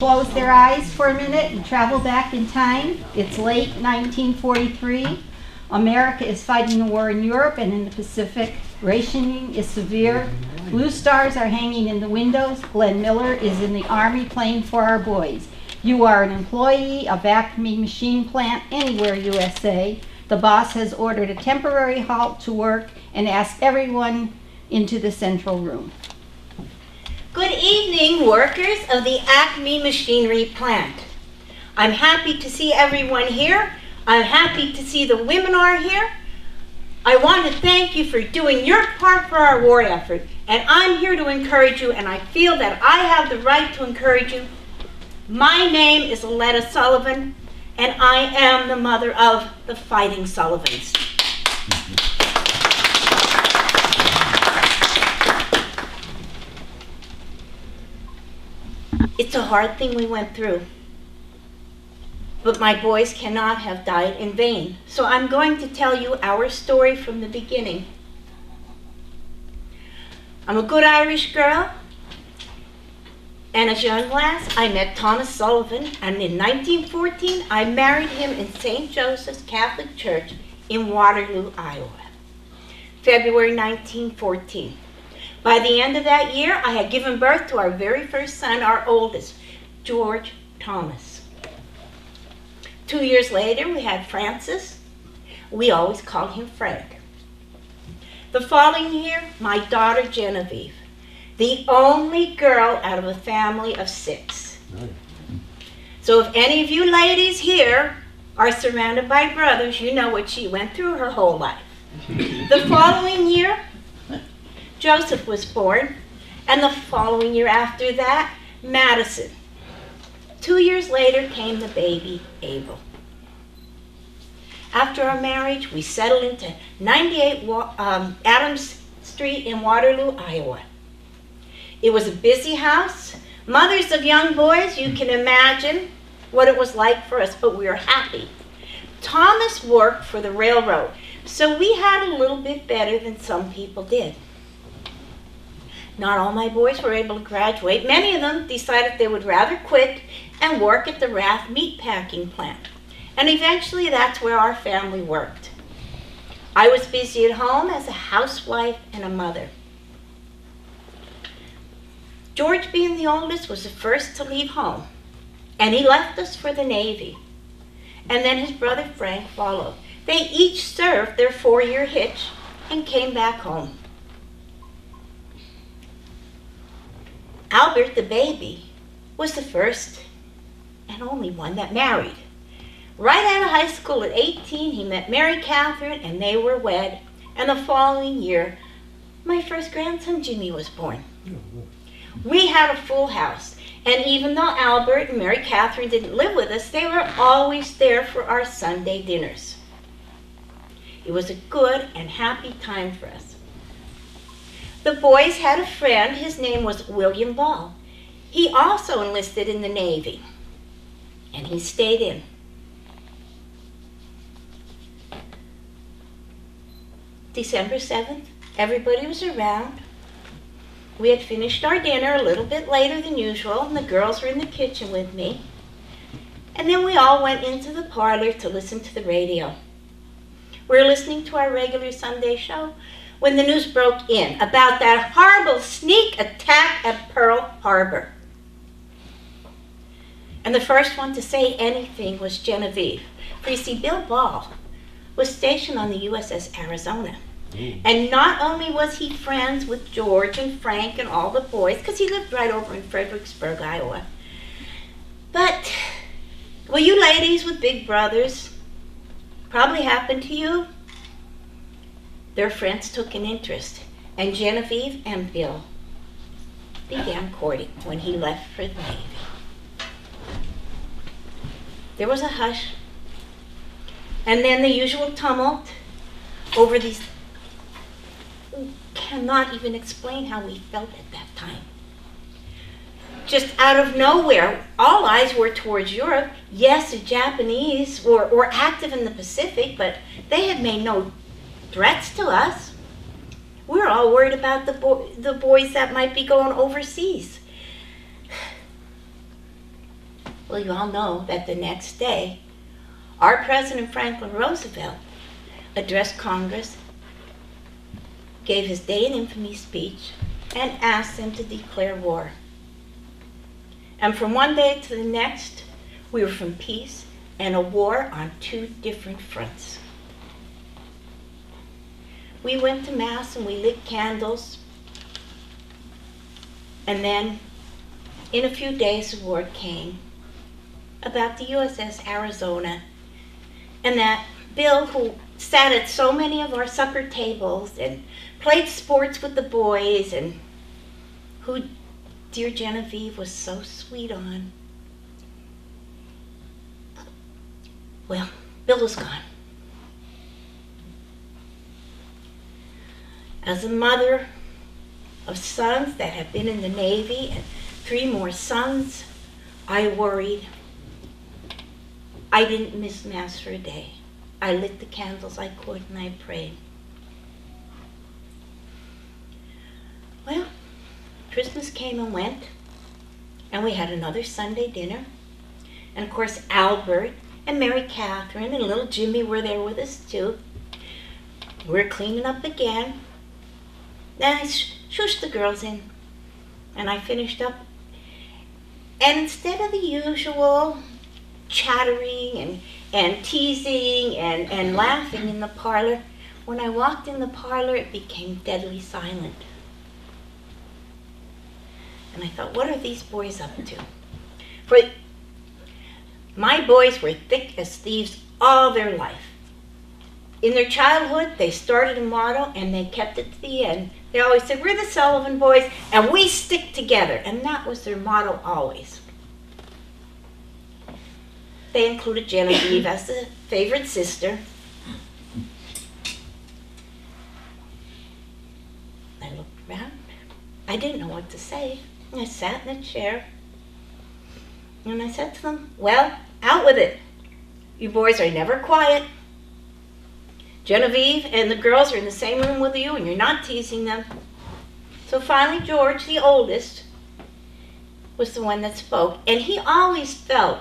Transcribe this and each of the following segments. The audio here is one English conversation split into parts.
Close their eyes for a minute and travel back in time. It's late 1943. America is fighting a war in Europe and in the Pacific. Rationing is severe. Blue stars are hanging in the windows. Glenn Miller is in the Army playing for our boys. You are an employee of Acme Machine Plant, anywhere USA. The boss has ordered a temporary halt to work and asked everyone into the central room. Good evening, workers of the Acme Machinery Plant. I'm happy to see everyone here. I'm happy to see the women are here. I want to thank you for doing your part for our war effort. And I'm here to encourage you, and I feel that I have the right to encourage you. My name is Aletta Sullivan, and I am the mother of the Fighting Sullivans. It's a hard thing we went through, but my boys cannot have died in vain. So I'm going to tell you our story from the beginning. I'm a good Irish girl, and as a young lass, I met Thomas Sullivan, and in 1914, I married him in St. Joseph's Catholic Church in Waterloo, Iowa, February 1914. By the end of that year, I had given birth to our very first son, our oldest, George Thomas. 2 years later, we had Francis. We always called him Frank. The following year, my daughter Genevieve, the only girl out of a family of 6. So if any of you ladies here are surrounded by brothers, you know what she went through her whole life. The following year, Joseph was born, and the following year after that, Madison. 2 years later came the baby, Abel. After our marriage, we settled into 98 Adams Street in Waterloo, Iowa. It was a busy house. Mothers of young boys, you can imagine what it was like for us, but we were happy. Thomas worked for the railroad, so we had a little bit better than some people did. Not all my boys were able to graduate. Many of them decided they would rather quit and work at the Rath meatpacking plant. And eventually that's where our family worked. I was busy at home as a housewife and a mother. George, being the oldest, was the first to leave home, and he left us for the Navy. And then his brother Frank followed. They each served their 4-year hitch and came back home. Albert, the baby, was the first and only one that married. Right out of high school at 18, he met Mary Catherine, and they were wed. And the following year, my first grandson, Jimmy, was born. We had a full house, and even though Albert and Mary Catherine didn't live with us, they were always there for our Sunday dinners. It was a good and happy time for us. The boys had a friend. His name was William Ball. He also enlisted in the Navy, and he stayed in. December 7th, everybody was around. We had finished our dinner a little bit later than usual, and the girls were in the kitchen with me. And then we all went into the parlor to listen to the radio. We were listening to our regular Sunday show when the news broke in about that horrible sneak attack at Pearl Harbor. And the first one to say anything was Genevieve. For you see, Bill Ball was stationed on the USS Arizona. And not only was he friends with George and Frank and all the boys, because he lived right over in Fredericksburg, Iowa, but, well, you ladies with big brothers, probably happened to you. Their friends took an interest, and Genevieve and Bill began courting when he left for the Navy. There was a hush, and then the usual tumult over these. Cannot even explain how we felt at that time. Just out of nowhere, all eyes were towards Europe. Yes, the Japanese were active in the Pacific, but they had made no threats to us. We were all worried about the boys that might be going overseas. Well, you all know that the next day, our President Franklin Roosevelt addressed Congress, gave his Day in Infamy speech, and asked them to declare war. And from one day to the next, we were from peace and a war on two different fronts. We went to Mass and we lit candles. And then, in a few days, the word came about the USS Arizona, and that Bill, who sat at so many of our supper tables and played sports with the boys, and who dear Genevieve was so sweet on, well, Bill was gone. As a mother of sons that have been in the Navy and 3 more sons, I worried. I didn't miss Mass for a day. I lit the candles I could and I prayed. Well, Christmas came and went, and we had another Sunday dinner. And of course, Albert and Mary Catherine and little Jimmy were there with us too. We're cleaning up again. Then I shushed the girls in, and I finished up. And instead of the usual chattering and teasing and laughing in the parlor, when I walked in the parlor, it became deadly silent. And I thought, what are these boys up to? For my boys were thick as thieves all their life. In their childhood, they started a motto and they kept it to the end. They always said, we're the Sullivan boys and we stick together. And that was their motto always. They included Genevieve as the favorite sister. I looked around. I didn't know what to say. I sat in a chair. And I said to them, well, out with it. You boys are never quiet. Genevieve and the girls are in the same room with you and you're not teasing them. So finally George, the oldest, was the one that spoke. And he always felt,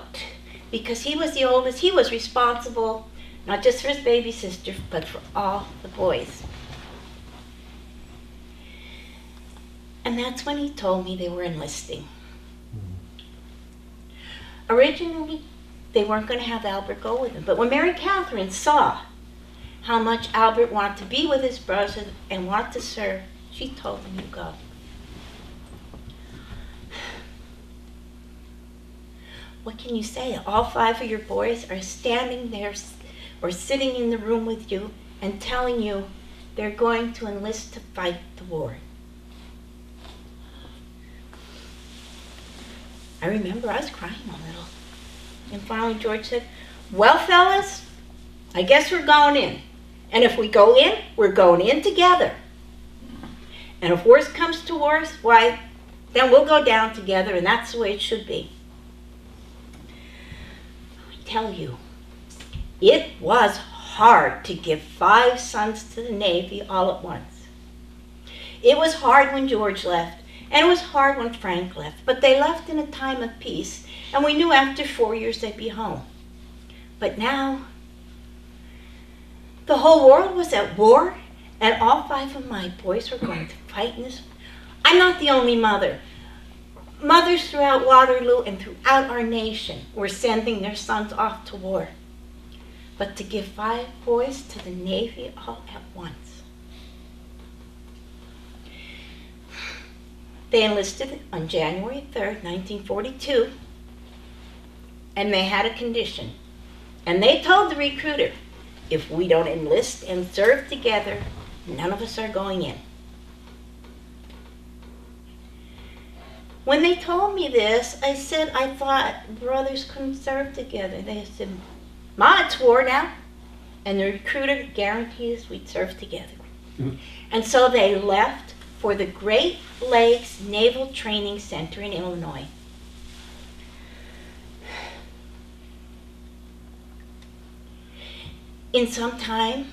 because he was the oldest, he was responsible not just for his baby sister, but for all the boys. And that's when he told me they were enlisting. Originally, they weren't going to have Albert go with them. But when Mary Catherine saw how much Albert wanted to be with his brother and wanted to serve, she told him to go. What can you say? All 5 of your boys are standing there or sitting in the room with you and telling you they're going to enlist to fight the war. I remember I was crying a little. And finally George said, well, fellas, I guess we're going in. And if we go in, we're going in together. And if worse comes to worse, why, then we'll go down together, and that's the way it should be. I tell you, it was hard to give 5 sons to the Navy all at once. It was hard when George left, and it was hard when Frank left, but they left in a time of peace, and we knew after 4 years they'd be home. But now, the whole world was at war, and all 5 of my boys were going to fight in this. I'm not the only mother. Mothers throughout Waterloo and throughout our nation were sending their sons off to war. But to give 5 boys to the Navy all at once. They enlisted on January 3rd, 1942, and they had a condition. And they told the recruiter, if we don't enlist and serve together, none of us are going in. When they told me this, I said I thought brothers couldn't serve together. They said, Ma, it's war now. And the recruiter guarantees we'd serve together. Mm-hmm. And so they left for the Great Lakes Naval Training Center in Illinois. In some time,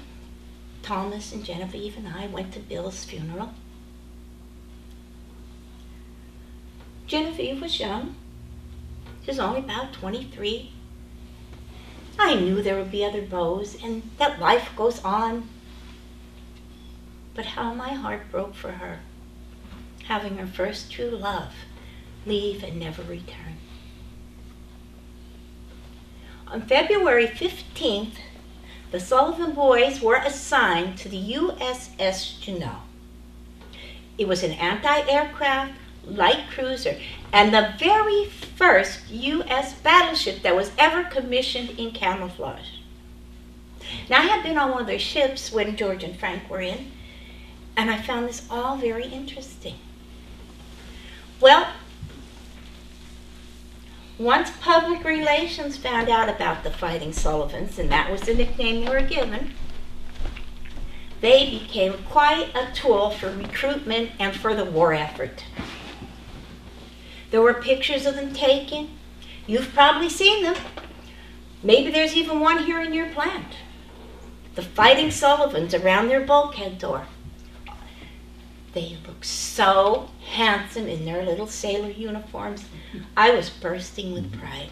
Thomas and Genevieve and I went to Bill's funeral. Genevieve was young, She was only about 23. I knew there would be other beaus and that life goes on. But how my heart broke for her, having her first true love leave and never return. On February 15th, the Sullivan boys were assigned to the USS Juneau. It was an anti-aircraft light cruiser and the very first U.S. battleship that was ever commissioned in camouflage. Now, I had been on one of their ships when George and Frank were in, and I found this all very interesting. Well, once public relations found out about the Fighting Sullivans, and that was the nickname they were given, they became quite a tool for recruitment and for the war effort. There were pictures of them taken. You've probably seen them. Maybe there's even one here in your plant. The Fighting Sullivans around their bulkhead door. They look so handsome in their little sailor uniforms. I was bursting with pride.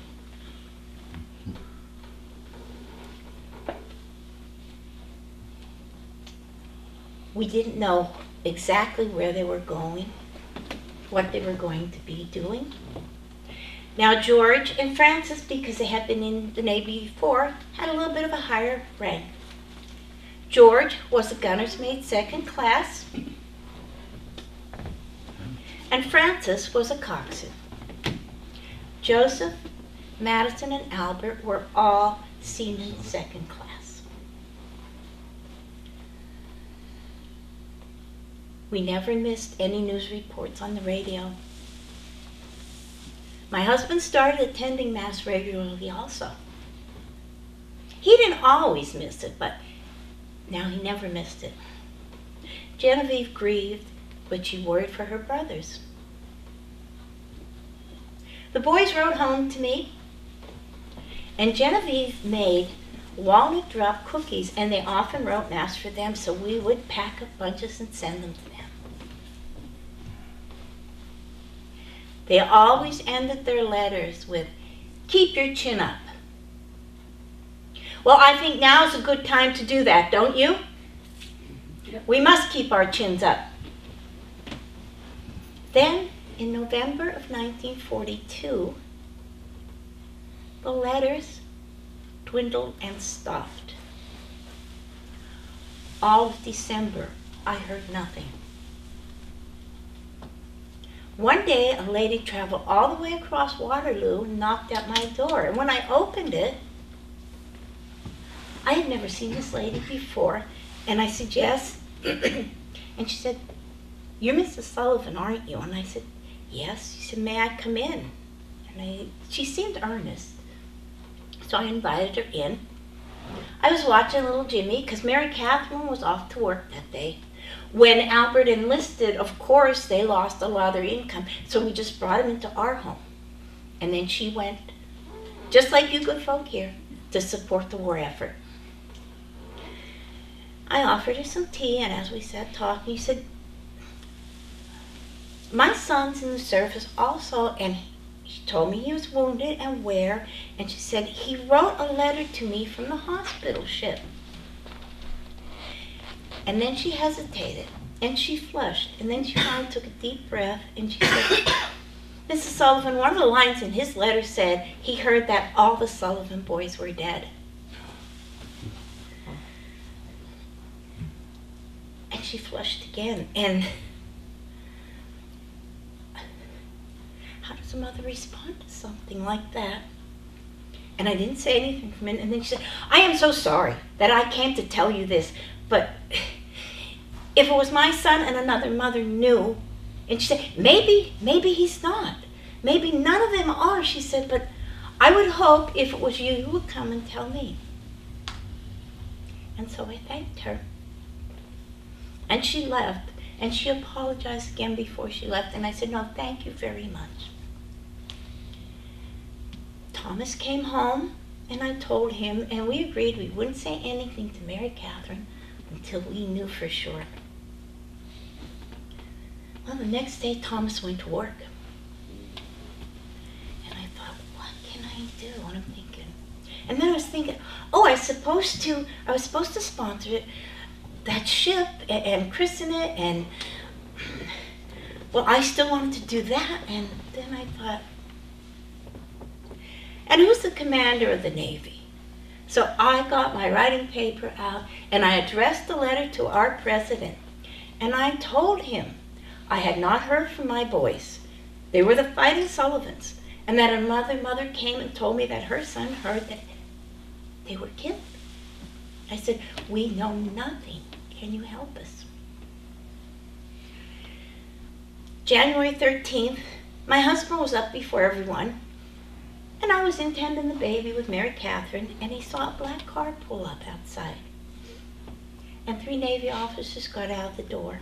We didn't know exactly where they were going, what they were going to be doing. Now, George and Francis, because they had been in the Navy before, had a little bit of a higher rank. George was a gunner's mate second class, and Francis was a coxswain. Joseph, Madison, and Albert were all seamen second class. We never missed any news reports on the radio. My husband started attending Mass regularly also. He didn't always miss it, but now he never missed it. Genevieve grieved, but she worried for her brothers. The boys wrote home to me, and Genevieve made walnut drop cookies, and they often wrote Mass for them, so we would pack up bunches and send them to them. They always ended their letters with, "Keep your chin up." Well, I think now is a good time to do that, don't you? Yep. We must keep our chins up. Then, in November of 1942, the letters dwindled and stopped. All of December, I heard nothing. One day, a lady traveled all the way across Waterloo and knocked at my door. And when I opened it, I had never seen this lady before. And I said, "Yes." And she said, "You're Mrs. Sullivan, aren't you?" And I said, "Yes." She said, "May I come in?" And she seemed earnest. So I invited her in. I was watching little Jimmy because Mary Catherine was off to work that day. When Albert enlisted, of course, they lost a lot of their income, so we just brought him into our home. And then she went, just like you good folk here, to support the war effort. I offered her some tea, and as we sat talking, he said, "My son's in the service also," and she told me he was wounded and where, and she said, "He wrote a letter to me from the hospital ship." And then she hesitated, and she flushed, and then she finally took a deep breath, and she said, "Mrs. Sullivan, one of the lines in his letter said he heard that all the Sullivan boys were dead." And she flushed again, and how does a mother respond to something like that? And I didn't say anything for a minute, and then she said, "I am so sorry that I came to tell you this, but if it was my son and another mother knew," and she said, maybe he's not. Maybe none of them are," she said, "but I would hope if it was you would come and tell me." And so I thanked her. And she left, and she apologized again before she left, and I said, "No, thank you very much." Thomas came home, and I told him, and we agreed we wouldn't say anything to Mary Catherine until we knew for sure. Well, the next day, Thomas went to work. And I thought, what do? And I'm thinking. And then I was thinking, oh, I was supposed to sponsor that ship and christen it, and well, I still wanted to do that. And then I thought, and who's the commander of the Navy? So I got my writing paper out and I addressed a letter to our president. And I told him I had not heard from my boys. They were the Fighting Sullivans. And that another mother came and told me that her son heard that they were killed. I said, we know nothing. Can you help us? January 13th, my husband was up before everyone, and I was intending the baby with Mary Catherine, and he saw a black car pull up outside. And 3 Navy officers got out the door.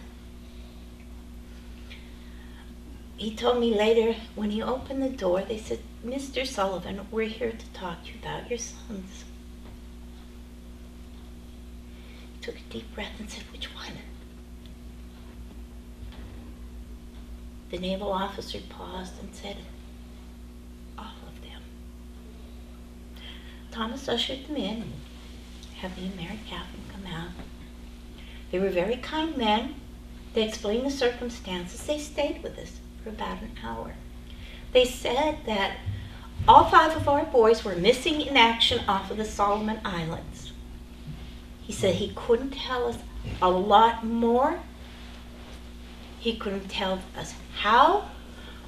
He told me later, when he opened the door, they said, Mr. Sullivan, we're here to talk to you about your sons. He took a deep breath and said, which one? The naval officer paused and said, all of them. Thomas ushered them in and had me and Mary Catherine come out. They were very kind men. They explained the circumstances. They stayed with us for about an hour. They said that all 5 of our boys were missing in action off of the Solomon Islands. He said he couldn't tell us a lot more. He couldn't tell us how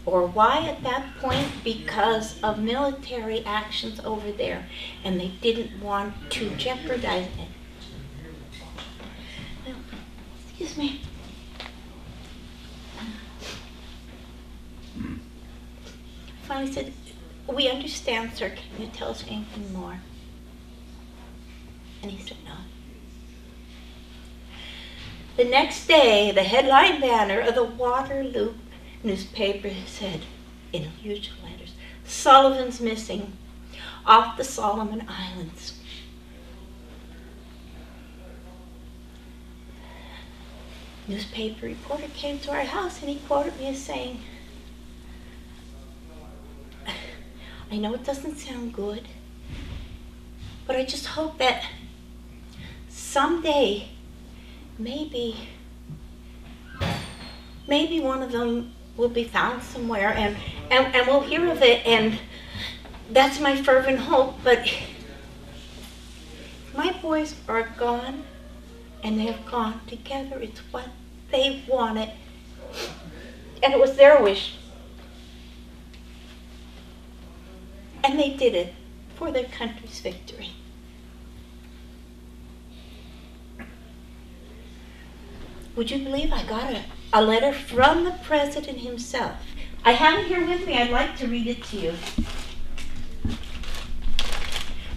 or why at that point because of military actions over there, and they didn't want to jeopardize it. Well, excuse me. I finally said, we understand, sir. Can you tell us anything more? And he said, no. The next day, the headline banner of the Waterloo newspaper said, in huge letters, Sullivan's missing off the Solomon Islands. Newspaper reporter came to our house and he quoted me as saying, I know it doesn't sound good, but I just hope that someday maybe one of them will be found somewhere and we'll hear of it, and that's my fervent hope. But my boys are gone and they have gone together. It's what they wanted and it was their wish, and they did it for their country's victory. Would you believe I got a letter from the president himself? I have it here with me. I'd like to read it to you.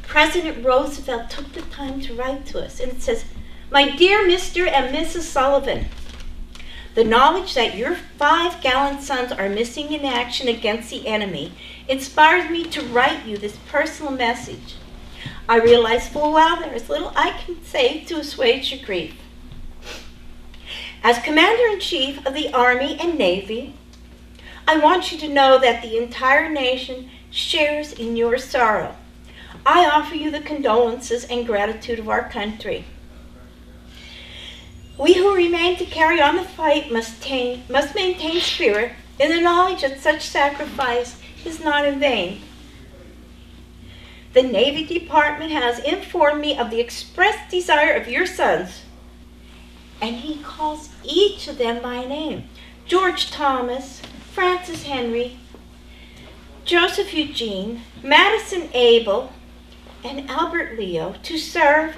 President Roosevelt took the time to write to us, and it says, my dear Mr. and Mrs. Sullivan, the knowledge that your 5 gallant sons are missing in action against the enemy inspires me to write you this personal message. I realize full well there is little I can say to assuage your grief. As Commander-in-Chief of the Army and Navy, I want you to know that the entire nation shares in your sorrow. I offer you the condolences and gratitude of our country. We who remain to carry on the fight must maintain spirit in the knowledge that such sacrifice is not in vain. The Navy Department has informed me of the expressed desire of your sons, and he calls each of them by name. George Thomas, Francis Henry, Joseph Eugene, Madison Abel, and Albert Leo to serve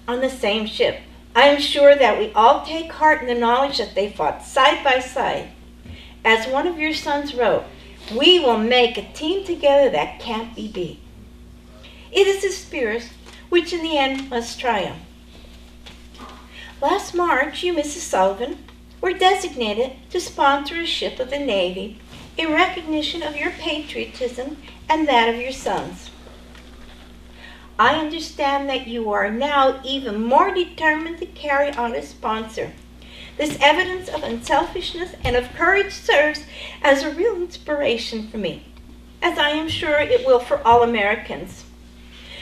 on the same ship. I am sure that we all take heart in the knowledge that they fought side by side. As one of your sons wrote, we will make a team together that can't be beat. It is the spirit which in the end must triumph. Last March, you, Mrs. Sullivan, were designated to sponsor a ship of the Navy in recognition of your patriotism and that of your sons. I understand that you are now even more determined to carry on as sponsor. This evidence of unselfishness and of courage serves as a real inspiration for me. as I am sure it will for all Americans.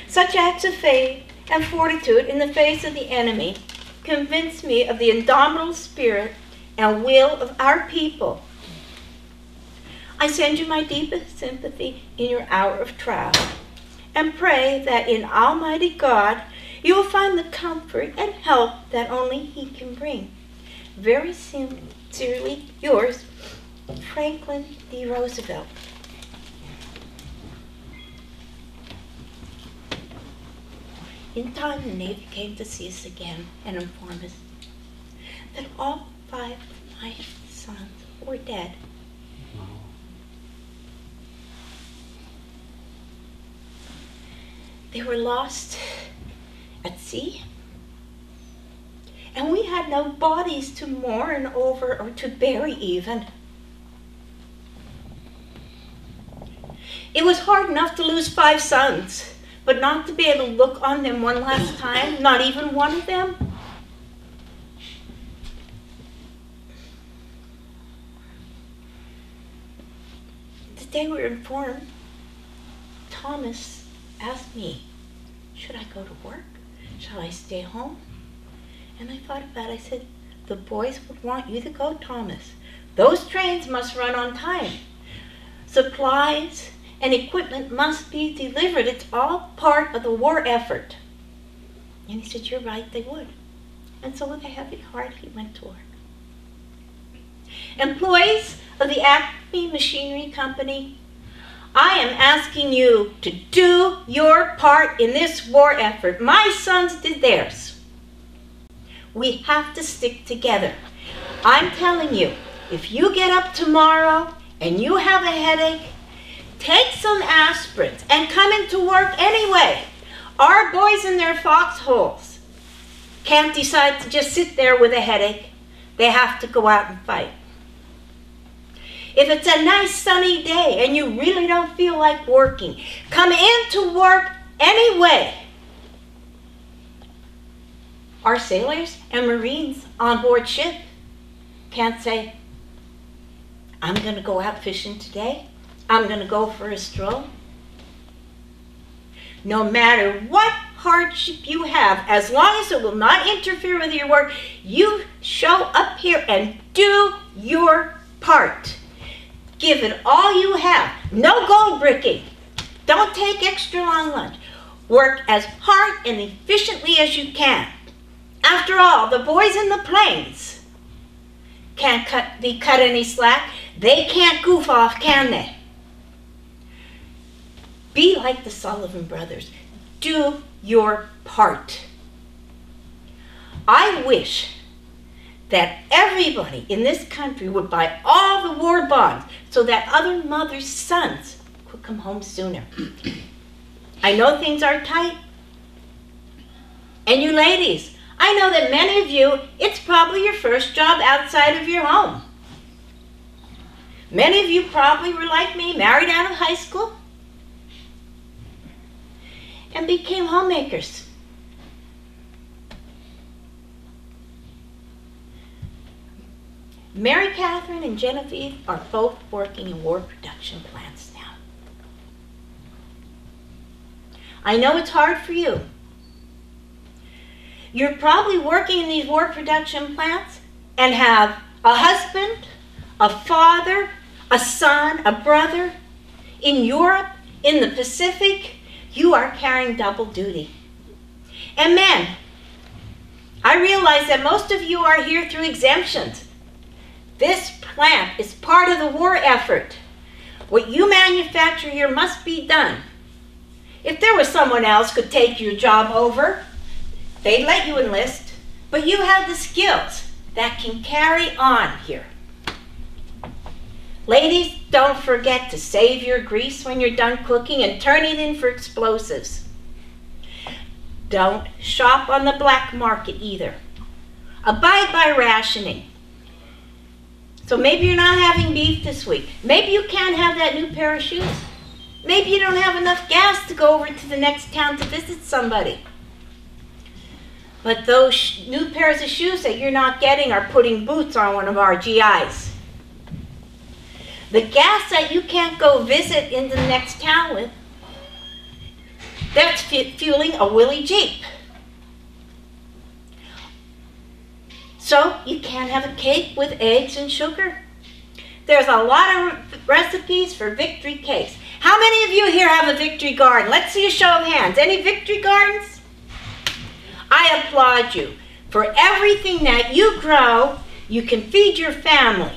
Such acts of faith and fortitude in the face of the enemy convince me of the indomitable spirit and will of our people. I send you my deepest sympathy in your hour of trial, and pray that in Almighty God you will find the comfort and help that only He can bring. Very sincerely yours, Franklin D. Roosevelt. In time, the Navy came to see us again and informed us that all 5 of my sons were dead. They were lost at sea, and we had no bodies to mourn over or to bury even. It was hard enough to lose 5 sons, but not to be able to look on them one last time, not even one of them. The day we were informed, Thomas asked me, should I go to work? Shall I stay home? And I thought about it. I said, the boys would want you to go, Thomas. Those trains must run on time. Supplies and equipment must be delivered. It's all part of the war effort. And he said, you're right, they would. And so with a heavy heart, he went to work. Employees of the Acme Machinery Company, I am asking you to do your part in this war effort. My sons did theirs. We have to stick together. I'm telling you, if you get up tomorrow and you have a headache, take some aspirins and come into work anyway. Our boys in their foxholes can't decide to just sit there with a headache. They have to go out and fight. If it's a nice sunny day and you really don't feel like working, come into work anyway. Our sailors and Marines on board ship can't say, I'm going to go out fishing today. I'm going to go for a stroll. No matter what hardship you have, as long as it will not interfere with your work, you show up here and do your part. Give it all you have. No gold bricking. Don't take extra long lunch. Work as hard and efficiently as you can. After all, the boys in the planes can't be cut any slack. They can't goof off, can they? Be like the Sullivan brothers. Do your part. I wish that everybody in this country would buy all the war bonds so that other mothers' sons could come home sooner. I know things are tight. And you ladies, I know that many of you, it's probably your first job outside of your home. Many of you probably were like me, married out of high school, and became homemakers. Mary Catherine and Genevieve are both working in war production plants now. I know it's hard for you. You're probably working in these war production plants and have a husband, a father, a son, a brother. In Europe, in the Pacific, you are carrying double duty. And men, I realize that most of you are here through exemptions. This plant is part of the war effort. What you manufacture here must be done. If there was someone else could take your job over, they'd let you enlist, but you have the skills that can carry on here. Ladies, don't forget to save your grease when you're done cooking and turn it in for explosives. Don't shop on the black market either. Abide by rationing. So maybe you're not having beef this week. Maybe you can't have that new pair of shoes. Maybe you don't have enough gas to go over to the next town to visit somebody. But those new pairs of shoes that you're not getting are putting boots on one of our GIs. The gas that you can't go visit in the next town with, that's fueling a Willie Jeep. So you can't have a cake with eggs and sugar. There's a lot of recipes for victory cakes. How many of you here have a victory garden? Let's see a show of hands. Any victory gardens? I applaud you. For everything that you grow, you can feed your family.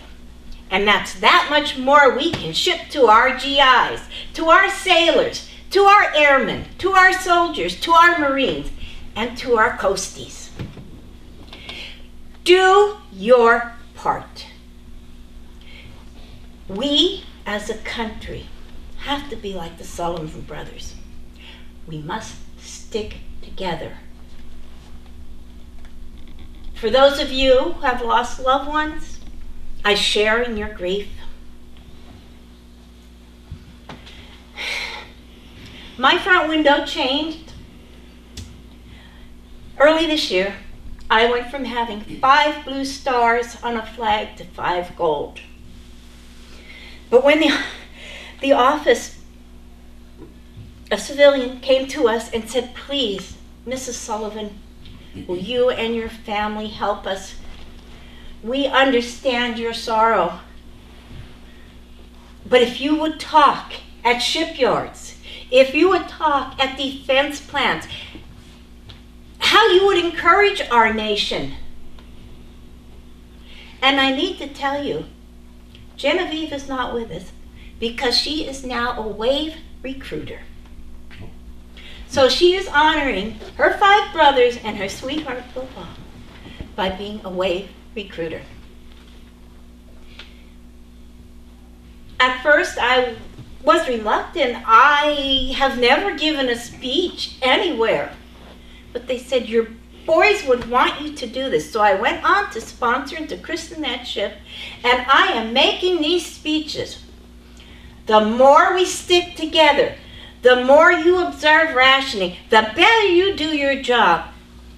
And that's that much more we can ship to our GIs, to our sailors, to our airmen, to our soldiers, to our Marines, and to our coasties. Do your part. We, as a country, have to be like the Sullivan brothers. We must stick together. For those of you who have lost loved ones, I share in your grief. My front window changed. Early this year, I went from having 5 blue stars on a flag to 5 gold. But when the office of civilian came to us and said, please, Mrs. Sullivan, will you and your family help us? We understand your sorrow. But if you would talk at shipyards, if you would talk at defense plants, how you would encourage our nation. And I need to tell you, Genevieve is not with us because she is now a wave recruiter. So she is honoring her 5 brothers and her sweetheart football by being a wave recruiter. At first I was reluctant. I have never given a speech anywhere. But they said, your boys would want you to do this. So I went on to sponsor and to christen that ship, and I am making these speeches. The more we stick together, the more you observe rationing, the better you do your job,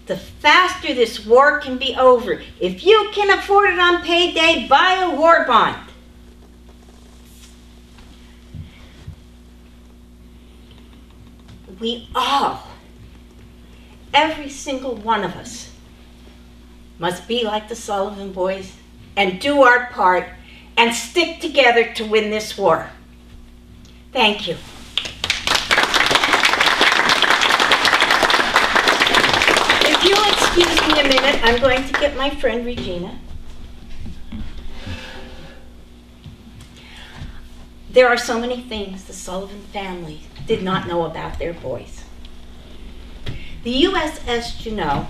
the faster this war can be over. If you can afford it on payday, buy a war bond. We all, every single one of us, must be like the Sullivan boys and do our part and stick together to win this war. Thank you. If you'll excuse me a minute, I'm going to get my friend Regina. There are so many things the Sullivan family did not know about their boys. The USS Juneau,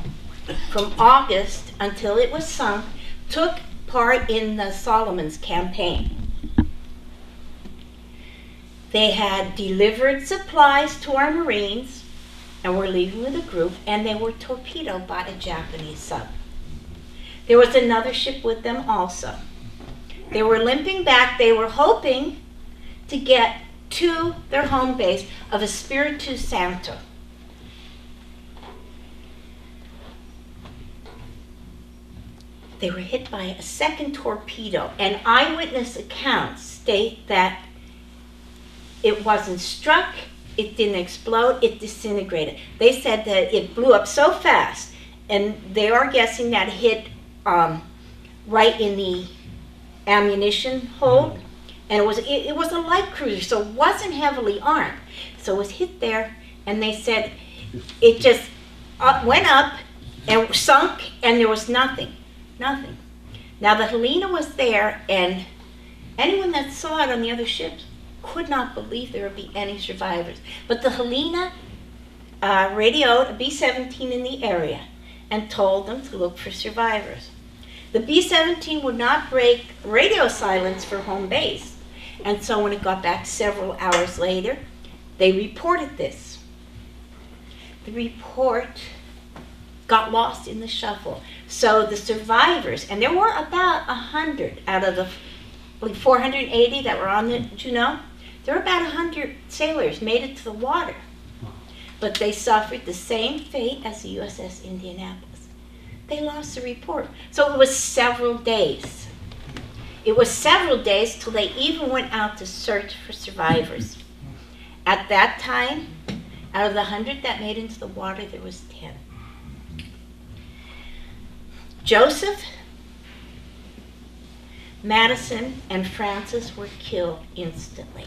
from August until it was sunk, took part in the Solomons campaign. They had delivered supplies to our Marines and were leaving with a group, and they were torpedoed by a Japanese sub. There was another ship with them also. They were limping back. They were hoping to get to their home base of Espiritu Santo. They were hit by a second torpedo, and eyewitness accounts state that it wasn't struck, it didn't explode, it disintegrated. They said that it blew up so fast, and they are guessing that it hit right in the ammunition hold, and it was a light cruiser, so it wasn't heavily armed. So it was hit there, and they said it just went up and sunk, and there was nothing. Nothing. Now the Helena was there, and anyone that saw it on the other ships could not believe there would be any survivors. But the Helena radioed a B-17 in the area and told them to look for survivors. The B-17 would not break radio silence for home base, and so when it got back several hours later, they reported this. The report got lost in the shuffle. So the survivors, and there were about 100 out of the 480 that were on the Juneau, there were about 100 sailors made it to the water. But they suffered the same fate as the USS Indianapolis. They lost the report. So it was several days. It was several days till they even went out to search for survivors. At that time, out of the 100 that made into the water, there was 10. Joseph, Madison, and Francis were killed instantly.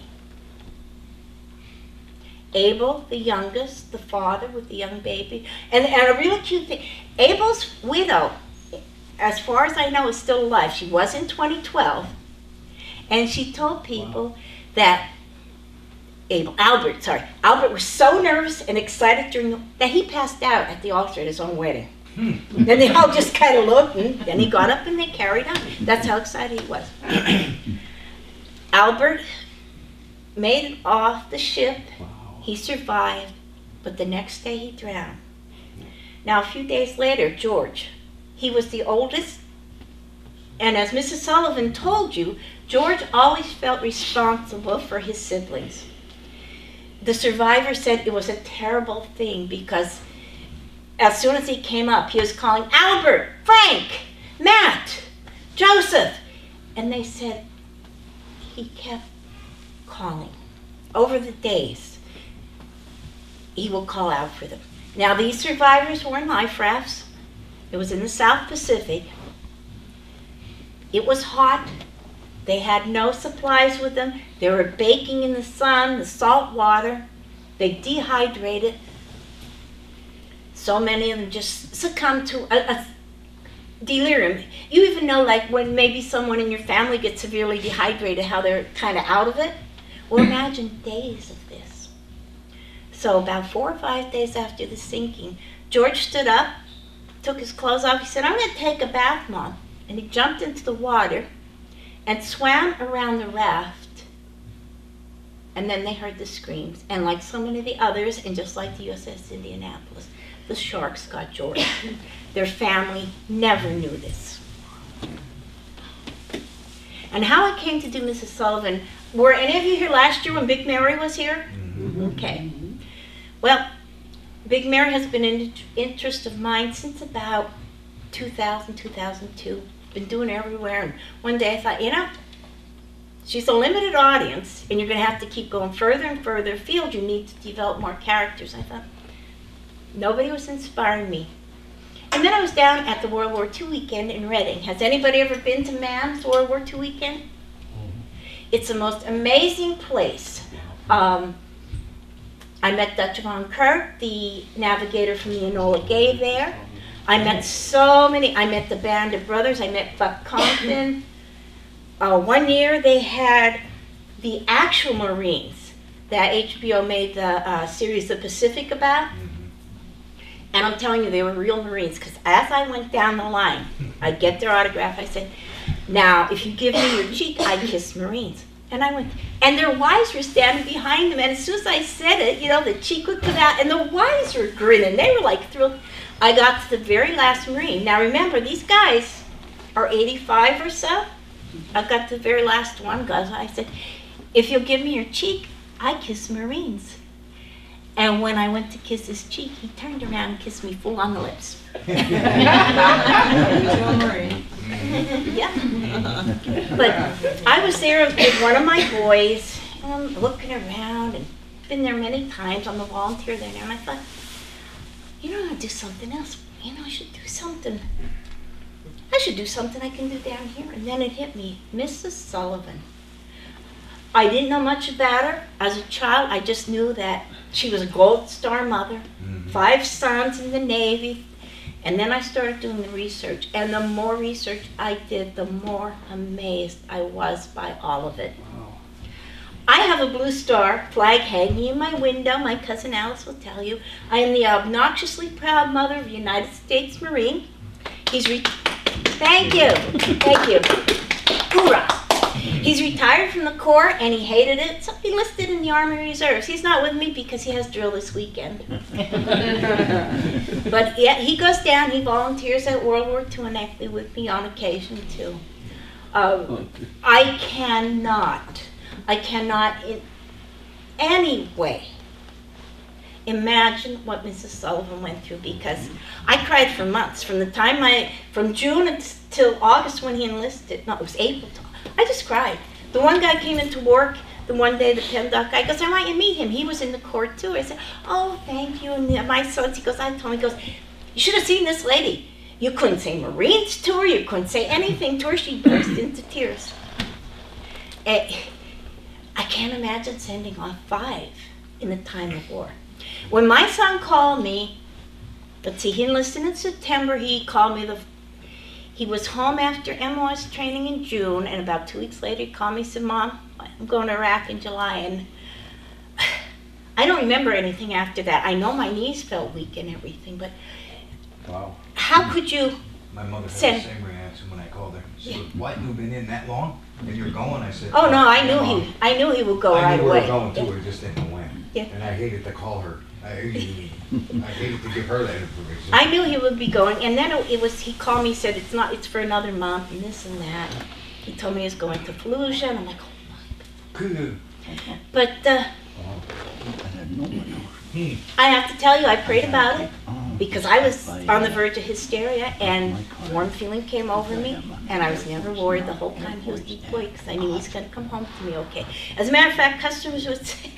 Abel, the youngest, the father with the young baby, and a really cute thing, Abel's widow, as far as I know, is still alive. She was in 2012, and she told people that Albert was so nervous and excited that he passed out at the altar at his own wedding. Then they all just kind of looked, and then he got up and they carried on. That's how excited he was. Albert made it off the ship. He survived, but the next day he drowned. Now, a few days later, George, he was the oldest, and as Mrs. Sullivan told you, George always felt responsible for his siblings. The survivor said it was a terrible thing because as soon as he came up, he was calling Albert, Frank, Matt, Joseph. And they said he kept calling. Over the days, he will call out for them. Now, these survivors were in life rafts. It was in the South Pacific. It was hot. They had no supplies with them. They were baking in the sun, the salt water. They dehydrated. So many of them just succumbed to a delirium. You even know, like, when maybe someone in your family gets severely dehydrated, how they're kind of out of it. Well, imagine days of this. So about 4 or 5 days after the sinking, George stood up, took his clothes off. He said, "I'm going to take a bath, Mom." And he jumped into the water and swam around the raft. And then they heard the screams. And like so many of the others, and just like the USS Indianapolis, the sharks got George. Their family never knew this. And how I came to do Mrs. Sullivan, were any of you here last year when Big Mary was here? Mm-hmm. Okay. Well, Big Mary has been an interest of mine since about 2000, 2002. Been doing it everywhere. And one day I thought, you know, she's a limited audience, and you're going to have to keep going further and further afield. You need to develop more characters. I thought, nobody was inspiring me. And then I was down at the World War II weekend in Reading. Has anybody ever been to MAM's World War II weekend? It's the most amazing place. I met Dutch von Kirk, the navigator from the Enola Gay there. I met so many. I met the Band of Brothers. I met Buck Compton. One year they had the actual Marines that HBO made the series The Pacific about. And I'm telling you, they were real Marines, because as I went down the line, I'd get their autograph. I said, "Now, if you give me your cheek, I kiss Marines." And I went, and their wives were standing behind them. And as soon as I said it, you know, the cheek would come out, and the wives were grinning. They were like thrilled. I got to the very last Marine. Now remember, these guys are 85 or so. I got to the very last one, guys. I said, "If you'll give me your cheek, I kiss Marines." And when I went to kiss his cheek, he turned around and kissed me full on the lips. Yeah. But I was there with one of my boys, and I'm looking around, and been there many times. I'm a volunteer there now, and I thought, you know, I'm gonna do something else. You know, I should do something. I should do something I can do down here. And then it hit me, Mrs. Sullivan. I didn't know much about her. As a child, I just knew that she was a Gold Star mother, 5 sons in the Navy. And then I started doing the research. And the more research I did, the more amazed I was by all of it. Wow. I have a Blue Star flag hanging in my window. My cousin Alice will tell you. I am the obnoxiously proud mother of a United States Marine. Thank you. Thank you. Hoorah. He's retired from the Corps, and he hated it, so he enlisted in the Army Reserves. He's not with me because he has drill this weekend. But yeah, he goes down, he volunteers at World War II, and actually with me on occasion too. I cannot in any way imagine what Mrs. Sullivan went through, because I cried for months. From June until August when he enlisted, no, it was April I just cried. The one guy came into work the one day, the PennDOT guy goes, I want you to meet him. He was in the court too. I said, oh, thank you. And my son, he goes, I told him, he goes, you should have seen this lady. You couldn't say Marines to her. You couldn't say anything to her. She burst into tears. I can't imagine sending off 5 in the time of war. When my son called me, let's see, he enlisted in September. He called me he was home after MOS training in June, and about 2 weeks later he called me and said, Mom, I'm going to Iraq in July. And I don't remember anything after that. I know my knees felt weak and everything, but wow. How could you My mother had send... the same reaction when I called her. She said, what, you've been in that long? And you're going? I said, Oh no, I Mom, knew he would go right away. I knew we were going to, I just didn't know when. Yeah. And I hated to call her. I hated to give her that information. I knew he would be going, and then he called me, said it's for another month and this and that. He told me he was going to Fallujah, and I'm like, oh my God. But I have to tell you, I prayed about it because I was on the verge of hysteria, and a warm feeling came over me, and I was never worried the whole time he was deployed because I knew he was going to come home to me okay. As a matter of fact, customers would say,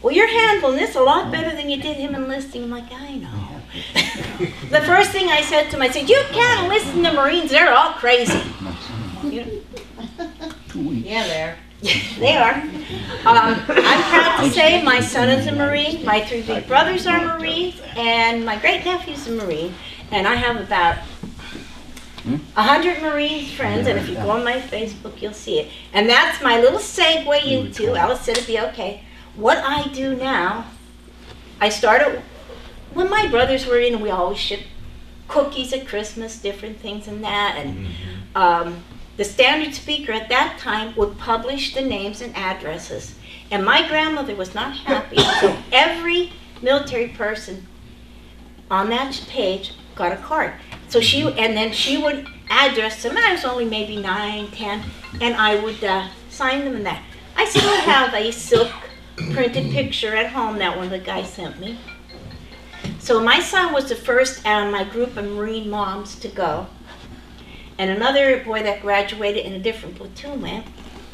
well, you're handling this a lot better than you did him enlisting. I'm like, I know. The first thing I said to him, I said, you can't enlist in the Marines, they're all crazy. Yeah, they are. They are. I'm proud to say my son is a Marine, my 3 big brothers are Marines, and my great-nephew's a Marine, and I have about 100 Marine friends, and if you go on my Facebook, you'll see it. And that's my little segue into, Alice said it'd be okay, what I do now. I started, when my brothers were in, we always shipped cookies at Christmas, different things and that, and the standard speaker at that time would publish the names and addresses. And my grandmother was not happy, so every military person on that page got a card. So then she would address them, and I was only maybe 9, 10, and I would sign them and that. I still have a silk printed picture at home that one of the guys sent me. So my son was the first out of my group of Marine moms to go. And another boy that graduated in a different platoon went.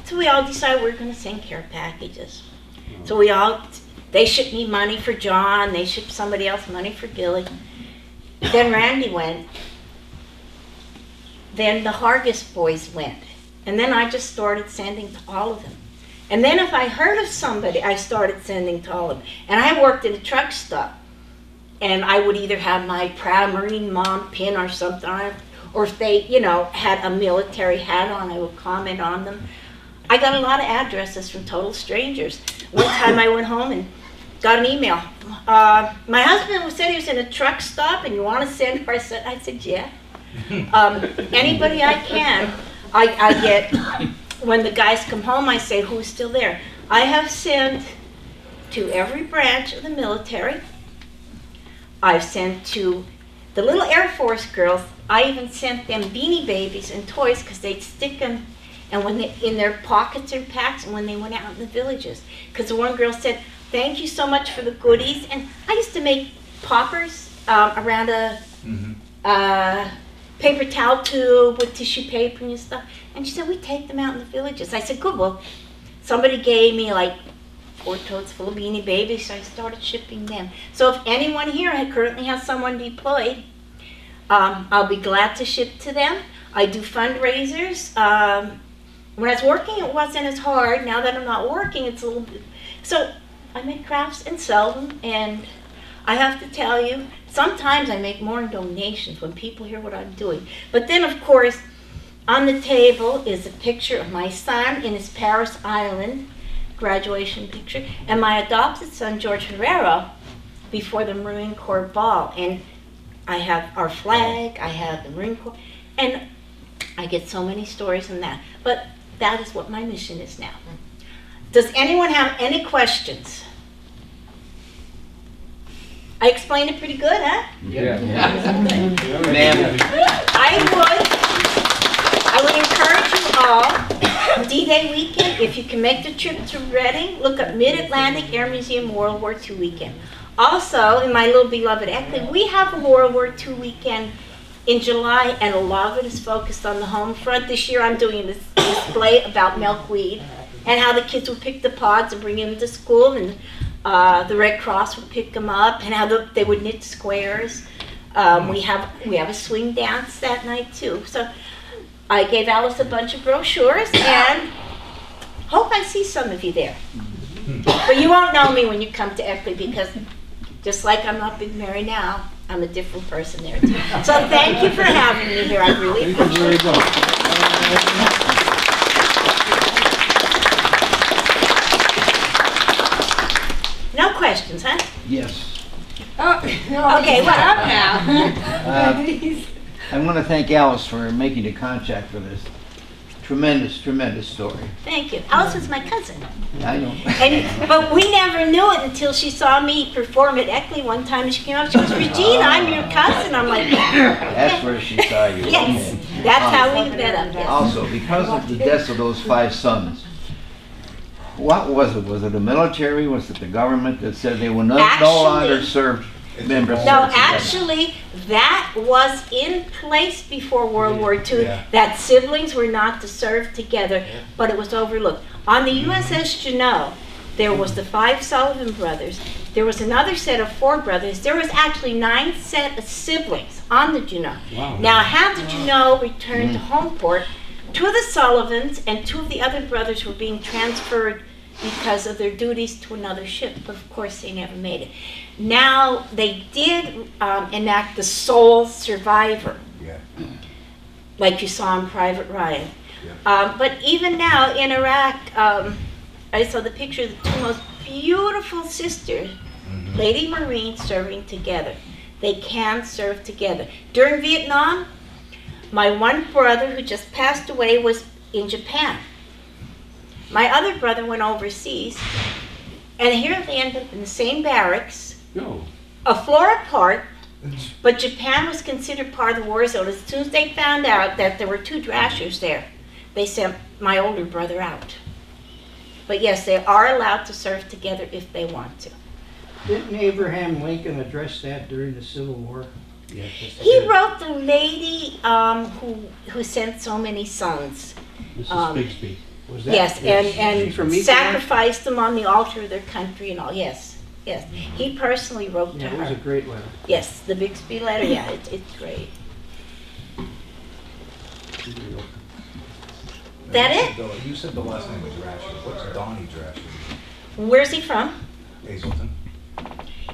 So we all decided we were going to send care packages. So they shipped me money for John, they shipped somebody else money for Billy. Then Randy went. Then the Hargis boys went. And then I just started sending to all of them. And then if I heard of somebody, I started sending to all of them. And I worked in a truck stop. And I would either have my Proud Marine Mom pin or something on it, or if they, had a military hat on, I would comment on them. I got a lot of addresses from total strangers. One time I went home and got an email. My husband said he was in a truck stop and you want to send her? I said, yeah. Anybody I can. I get, when the guys come home, I say, who's still there? I have sent to every branch of the military. I've sent to the little Air Force girls. I even sent them Beanie Babies and toys because they'd stick them and in their pockets or packs and when they went out in the villages. Because the one girl said, thank you so much for the goodies. And I used to make poppers around a paper towel tube with tissue paper and stuff. And she said, we take them out in the villages. I said, good, well, somebody gave me like 4 totes full of Beanie Babies, so I started shipping them. So if anyone here currently has someone deployed, I'll be glad to ship to them. I do fundraisers. When I was working, it wasn't as hard. Now that I'm not working, it's a little bit. So I make crafts and sell them, and I have to tell you, sometimes I make more in donations when people hear what I'm doing. But then, of course, on the table is a picture of my son in his Paris Island graduation picture, and my adopted son, George Herrero, before the Marine Corps ball. And I have our flag, I have the Marine Corps, and I get so many stories from that. But that is what my mission is now. Does anyone have any questions? I explained it pretty good, huh? Yeah. Ma'am. I would encourage you all, D-Day weekend, if you can make the trip to Reading, look up Mid-Atlantic Air Museum World War II weekend. Also, in my little beloved Eckley, we have a World War II weekend in July, and a lot of it is focused on the home front. This year I'm doing this display about milkweed and how the kids would pick the pods and bring them to school, and the Red Cross would pick them up, and how they would knit squares. We have a swing dance that night too. So I gave Alice a bunch of brochures, and hope I see some of you there. But you won't know me when you come to Eckley, because just like I'm not Big Mary now, I'm a different person there too. So thank you for having me here. I really appreciate it. No questions, huh? Yes. Okay, well, up now. I want to thank Alice for making the contact for this tremendous, tremendous story. Thank you. Alice is my cousin. I know. But we never knew it until she saw me perform at Eckley one time, and she came up, she goes, Regina, I'm your cousin. I'm like, That's where she saw you. yes, Okay. that's how we met up. Yes. Also, because of the deaths of those 5 sons, what was it? Was it the military? Was it the government that said they will no longer serve members? No, actually, that was in place before World War II, that siblings were not to serve together, but it was overlooked. On the USS Juneau, there was the 5 Sullivan brothers. There was another set of 4 brothers. There was actually 9 set of siblings on the Juneau. Wow. Now, had the Juneau returned to Homeport, 2 of the Sullivans and 2 of the other brothers were being transferred because of their duties to another ship, but of course they never made it. Now, they did enact the sole survivor, like you saw in Private Ryan. But even now in Iraq, I saw the picture of the 2 most beautiful sisters, Lady Marines, serving together. They can serve together. During Vietnam, my one brother who just passed away was in Japan. My other brother went overseas, and here they ended up in the same barracks, a floor apart, but Japan was considered part of the war zone. As soon as they found out that there were 2 Drashers there, they sent my older brother out. But yes, they are allowed to serve together if they want to. Didn't Abraham Lincoln address that during the Civil War? Yeah, he wrote the lady who sent so many sons. Mrs. Bixby. Was that, yes, and from sacrificed them on the altar of their country and all. Yes, yes. He personally wrote to her. It was a great letter. Yes, the Bixby letter. Yeah, it's great. That it? You said the last name was Drasher. What's Donnie Drasher? Where's he from? Hazleton.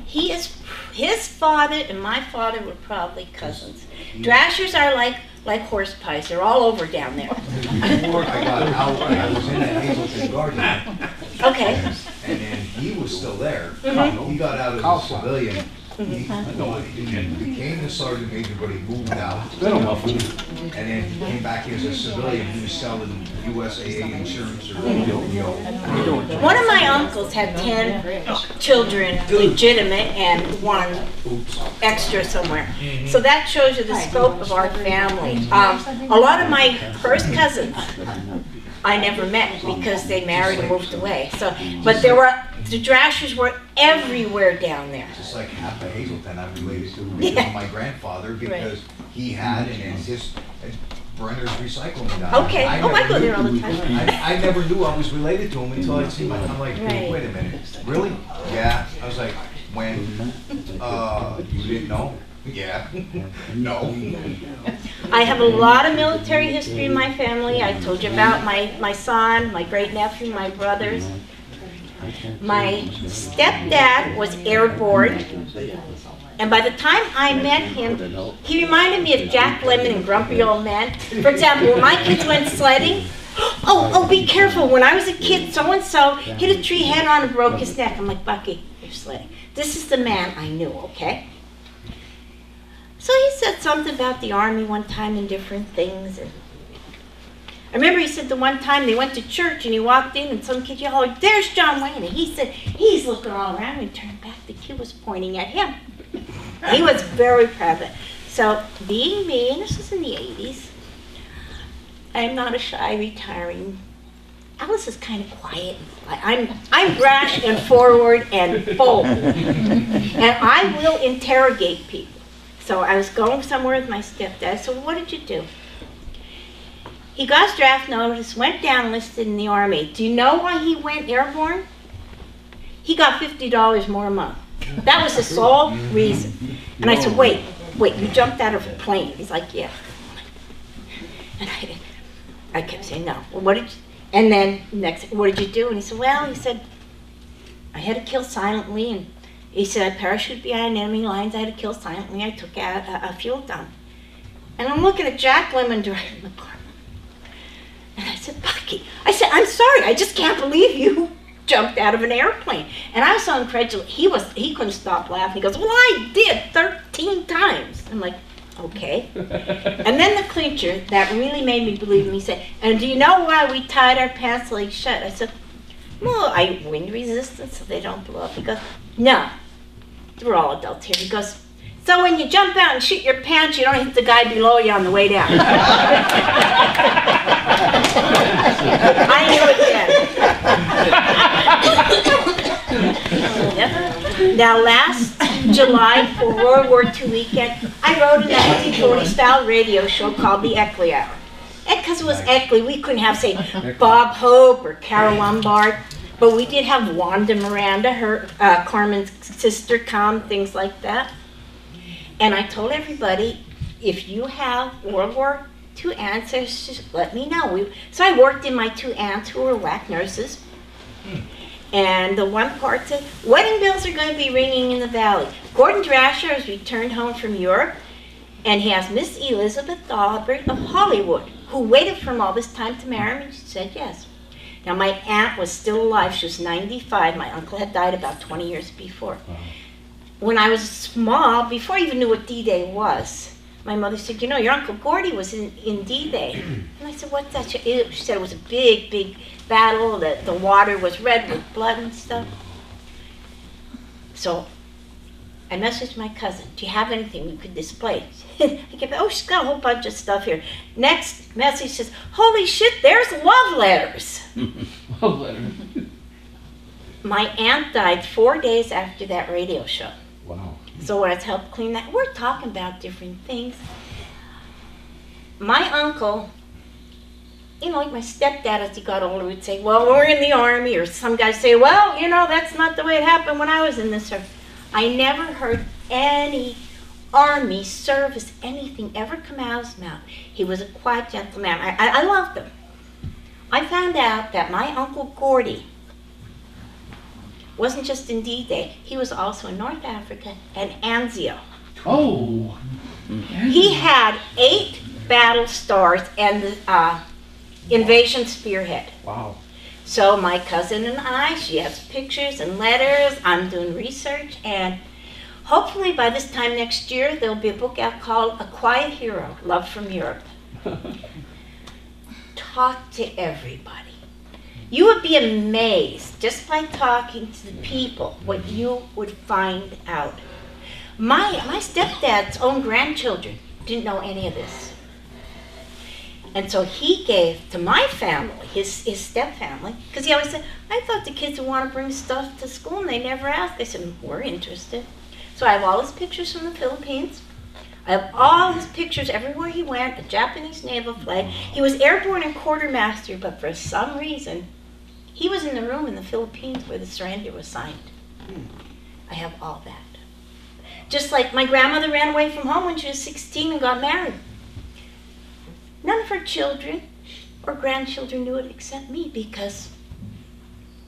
He is. His father and my father were probably cousins. Drashers are like horse pies. They're all over down there. Before I got out, I was in that Hazleton garden. Okay. And then he was still there. He got out as a civilian. He became the sergeant major, but he moved out. And then he came back as a civilian. He was selling USAA insurance. One of my uncles had 10 children, legitimate, and 1 extra somewhere. So that shows you the scope of our family. A lot of my first cousins I never met because they married and moved away. So, but the Drashers were everywhere down there. Just like half of Hazleton I'm related to because of my grandfather, because he had and his Brenner's recycling down. Okay. I go there all the time. I never knew I was related to him until I'd seen him. I'm like, wait a minute, really? Yeah. I was like, when? You didn't know? Yeah. No. I have a lot of military history in my family. I told you about my son, my great nephew, my brothers. My stepdad was airborne, and by the time I met him, he reminded me of Jack Lemmon and Grumpy Old Man. For example, when my kids went sledding, oh, be careful. When I was a kid, so-and-so hit a tree head on and broke his neck. I'm like, Bucky, you're sledding. This is the man I knew, okay? So he said something about the Army one time and different things. And I remember he said the one time they went to church and he walked in and some kid yelled, "There's John Wayne." And he said, he's looking all around, and he turned back. The kid was pointing at him. He was very proud of it. So being me, and this was in the 80s, I'm not a shy, retiring. Alice is kind of quiet. I'm brash and forward and bold. And I will interrogate people. So I was going somewhere with my stepdad. I said, well, what did you do? He got his draft notice, went down, enlisted in the Army. Do you know why he went airborne? He got $50 more a month. That was the sole reason. And I said, wait, you jumped out of a plane. He's like, yeah. And I kept saying, no. Well, what did you, and then next, what did you do? And he said, well, he said, I had to kill silently. And he said, I parachuted behind enemy lines. I had to kill silently. I took out a fuel dump. And I'm looking at Jack Lemmon driving the car. And I said, Bucky, I said, I'm sorry, I just can't believe you jumped out of an airplane. And I was so incredulous, he couldn't stop laughing. He goes, well, I did 13 times. I'm like, okay. And then the clincher that really made me believe him, he said, and do you know why we tied our pants legs shut? I said, well, wind resistance so they don't blow up. He goes, no, we're all adults here. He goes, so when you jump out and shoot your pants, you don't hit the guy below you on the way down. I knew it then. Now last July for World War II weekend, I wrote a 1940 style radio show called The Eckley Hour. And because it was Eckley, we couldn't have, say, Bob Hope or Carol Lombard, but we did have Wanda Miranda, her Carmen's sister, come, things like that. And I told everybody, if you have World War II answers, just let me know. So I worked in my 2 aunts who were WAC nurses. And the one part said, wedding bells are going to be ringing in the valley. Gordon Drasher has returned home from Europe, and he has Miss Elizabeth Dahlberg of Hollywood, who waited for him all this time to marry him, and she said yes. Now my aunt was still alive. She was 95. My uncle had died about 20 years before. Wow. When I was small, before I even knew what D-Day was, my mother said, you know, your Uncle Gordy was in D-Day. And I said, what's that? She said it was a big, big battle, that the water was red with blood and stuff. So I messaged my cousin, do you have anything we could display? I kept, oh, she's got a whole bunch of stuff here. Next message says, holy shit, there's love letters. Love letters. My aunt died 4 days after that radio show. Wow. So when I helped clean that, we're talking about different things. My uncle, you know, like my stepdad as he got older would say, well, we're in the Army, or some guys say, well, you know, that's not the way it happened when I was in the service. I never heard any Army service, anything ever come out of his mouth. He was a quiet gentleman. I loved him. I found out that my Uncle Gordy wasn't just in D-Day, he was also in North Africa and Anzio. Oh! He had 8 battle stars and the invasion spearhead. Wow. So my cousin and I, she has pictures and letters, I'm doing research, and hopefully by this time next year there'll be a book out called A Quiet Hero, Love from Europe. Talk to everybody. You would be amazed, just by talking to the people, what you would find out. My stepdad's own grandchildren didn't know any of this. And so he gave to my family, his step-family, because he always said, I thought the kids would want to bring stuff to school, and they never asked. I said, we're interested. So I have all his pictures from the Philippines. I have all his pictures everywhere he went, a Japanese naval flag. He was airborne and quartermaster, but for some reason, he was in the room in the Philippines where the surrender was signed. I have all that. Just like my grandmother ran away from home when she was 16 and got married. None of her children or grandchildren knew it except me, because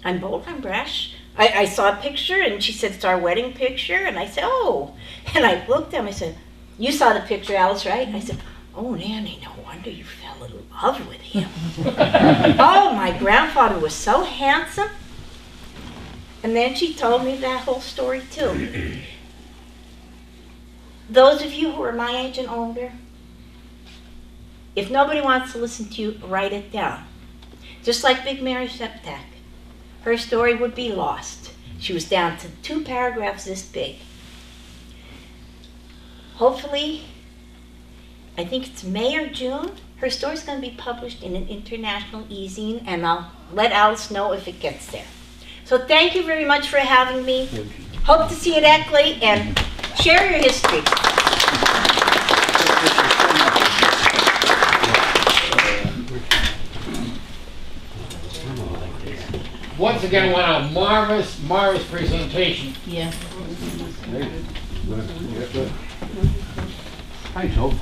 I'm bold, I'm brash. I saw a picture and she said, it's our wedding picture. And I said, oh. And I looked at him, I said, you saw the picture, Alice, right? And I said, oh, Nanny, no wonder you fell in love with him. Oh, my grandfather was so handsome. And then she told me that whole story too. Those of you who are my age and older, if nobody wants to listen to you, write it down. Just like Big Mary Sheptak, her story would be lost. She was down to 2 paragraphs this big. Hopefully, I think it's May or June, her story's going to be published in an international e-zine, and I'll let Alice know if it gets there. So thank you very much for having me. Hope to see you at Eckley, and share your history. Once again, what a marvelous, marvelous presentation. Yeah. Thanks, Hope.